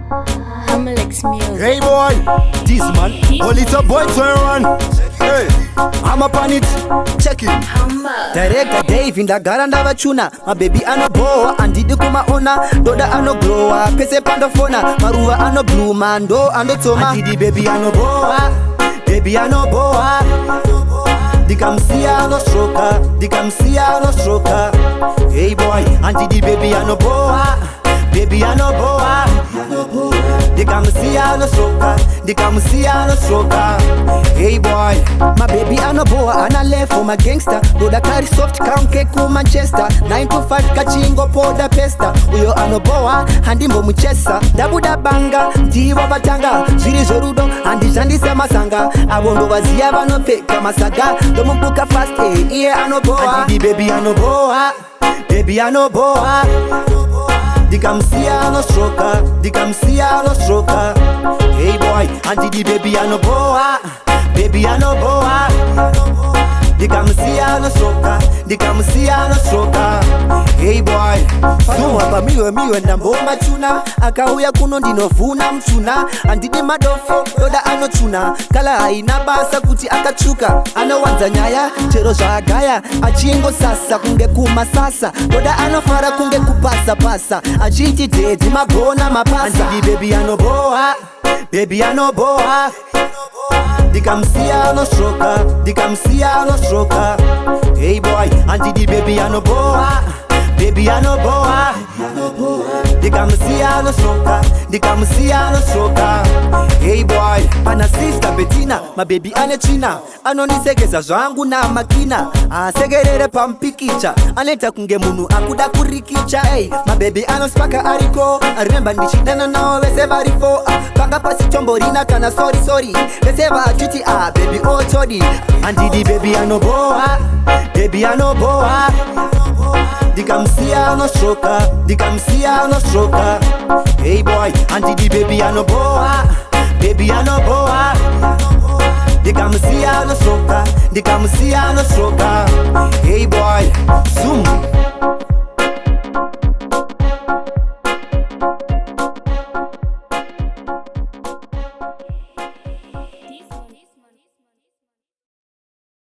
Hamalex music. Hey boy, Dizman, oh little boy turn run. Hey, I'm up on it, check it. Director Dave in the garanda vachuna. My baby Anobhohwa andidi kumaona. Doda anoglowa, pese pandofona. Maruwa anobluma, ndo andotoma. Andidi baby Anobhohwa, baby Anobhohwa. Dikamsia anostroka, dikamsia anostroka. Hey boy, andidi baby Anobhohwa, baby Anobhohwa. Dikamsia anostroka. Hey boy, my baby Anobhohwa ana left for my gangster. Doda carry soft kanke ku Manchester. 9 to 5 kachingo poda pesta. Uyo Anobhohwa handimbo muchesa. Dabuda banga, ndiwa batanga. Zviri zorudo, handishandisa masanga. Avondo vaziya vanopfeka masaga. Domubuka fast, iye Anobhohwa. Andidi baby Anobhohwa, baby Anobhohwa. Dikamsia anostroka. Hey boy, andidi baby Anobhohwa, baby Anobhohwa. Dikamsia anostroka. Hey boy, sumu hapa miwe ndamboma chuna. Akauya kuno ndinovuna mchuna. Andidi madofo, doda anochuna. Kala haina basa kuti akachuka. Anowanza nyaya, chero zvagaya. Achingo sasa, kunge kumasasa. Doda anofara kunge kupasa. Achiti dedi magona mapasa. Andidi baby Anobhohwa, baby Anobhohwa. Dikamsia anostroka. Hey boy, andidi baby Anobhohwa, baby Anobhohwa. Dikamsia anostroka. Hey boy, pana sister Bettina, my baby ane china. Anonisekeza zvangu na makina. Asegerere pampikicha, aneta kunge munu akuda kurikicha. Hey, my baby anospaka ariko. Remember ndichidana nao vese varifo. Panga pasi tomborina kana sorry. Vese vachiti baby ochodi. Andidi baby Anobhohwa, baby Anobhohwa. Dikamsia anostroka. Hey boy, andidi baby Anobhohwa, baby Anobhohwa. Dikamsia anostroka. Hey boy, zoom.